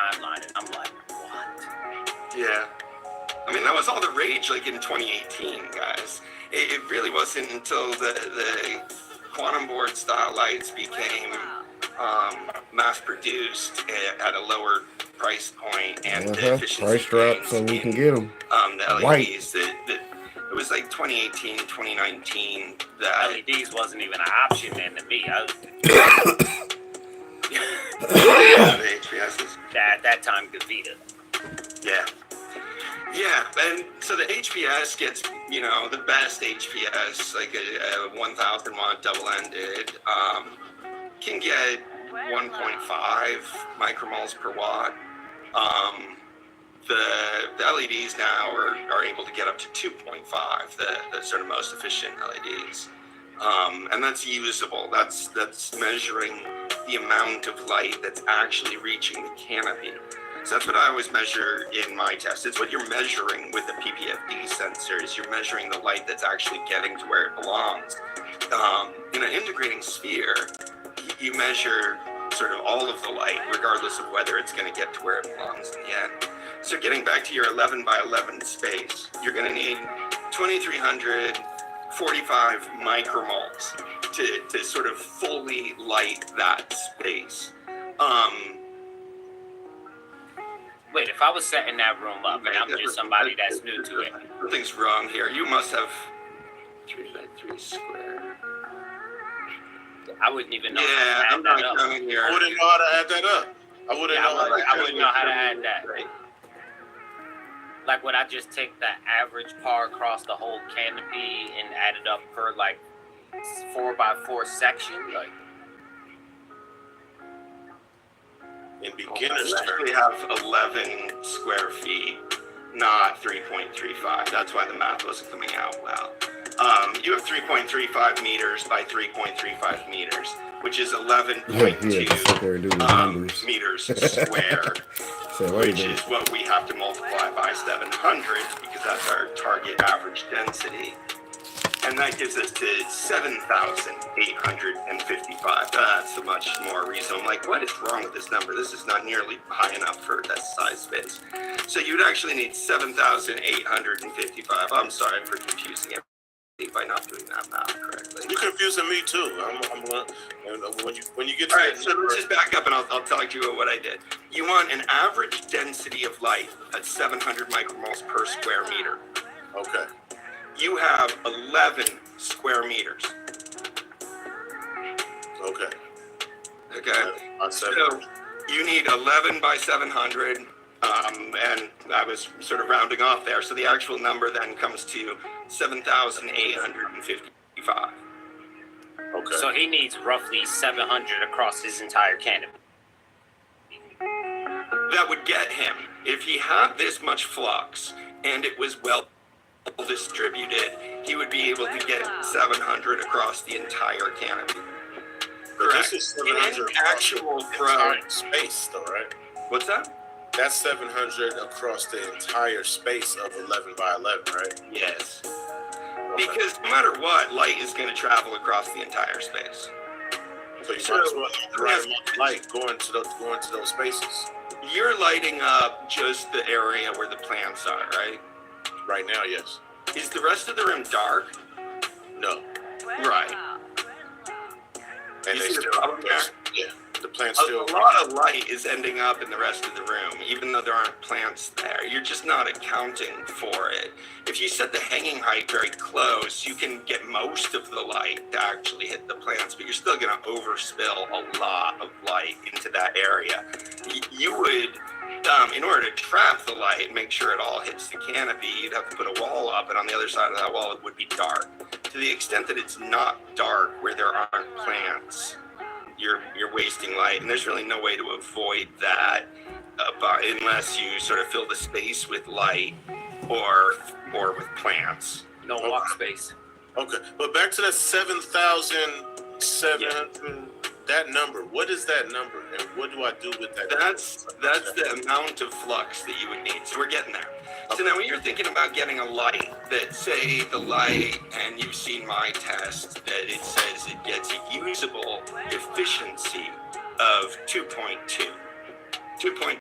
timeline, and I'm like, what? Yeah. I mean, that was all the rage, like in 2018, guys. It really wasn't until the quantum board style lights became mass-produced at a lower price point, and the efficiency price drop gains so we in, can get them. The LEDs. It was like 2018, 2019. That LEDs wasn't even an option then to me. the HPSs. At that time, Gavita. Yeah. Yeah, and so the HPS gets, the best HPS, like a 1,000 watt double-ended, can get 1.5 micromoles per watt. The LEDs now are able to get up to 2.5, the sort of most efficient LEDs. And that's usable. That's measuring the amount of light that's actually reaching the canopy. So that's what I always measure in my test. It's what you're measuring with the PPFD sensors. You're measuring the light that's actually getting to where it belongs. In an integrating sphere, you measure sort of all of the light, regardless of whether it's going to get to where it belongs in the end. So getting back to your 11 by 11 space, you're going to need 2,345 micromoles to sort of fully light that space. Wait, if I was setting that room up and I'm just somebody that's new to it. Something's wrong here. You must have 3 by 3 square. I wouldn't even know Yeah, how I'm to add not that up. coming here. I wouldn't know how to add that up. I wouldn't know how to add that. Like, would I just take the average par across the whole canopy and add it up for like 4 by 4 section? Like, in beginner's terms. We have 11 square feet, not 3.35. That's why the math wasn't coming out well. You have 3.35 meters by 3.35 meters, which is 11.2 meters square, which is what we have to multiply by 700 because that's our target average density. And that gives us to 7,855. That's a much more reasonable. I'm like, what is wrong with this number? This is not nearly high enough for that size space. So you'd actually need 7,855. I'm sorry for confusing it by not doing that math correctly. You're confusing me too. When you get to all right, so let's just back up and I'll tell you what I did. You want an average density of light at 700 micromoles per square meter. Okay. You have 11 square meters. Okay. So you need 11 by 700, and I was sort of rounding off there. So the actual number then comes to 7,855. Okay. so he needs roughly 700 across his entire canopy. That would get him, if he had this much flux and it was well distributed, he would be able to get 700 across the entire canopy. Correct. This is In 700 actual pro space, though, right? What's that? That's 700 across the entire space of 11 by 11, right? Yes. Because no matter what, light is going to travel across the entire space. So you might as well have the right amount of light going to those spaces. You're lighting up just the area where the plants are, right? Right now, yes. Is the rest of the room dark? No. Right. And You they see the still, problem there? yeah, the plants A still. lot of light is ending up in the rest of the room, even though there aren't plants there. You're just not accounting for it. If you set the hanging height very close, you can get most of the light to actually hit the plants, but you're still going to overspill a lot of light into that area. You would, in order to trap the light and make sure it all hits the canopy, you'd have to put a wall up, and on the other side of that wall, it would be dark. To the extent that it's not dark where there aren't plants, you're wasting light, and there's really no way to avoid that unless you sort of fill the space with light or with plants. No walk space. Okay, but back to that 7,700. That number. What is that number, and what do I do with that? That's the amount of flux that you would need. So we're getting there. So now when you're thinking about getting a light that, say, the light, and you've seen my test, that it says it gets a usable efficiency of 2.2.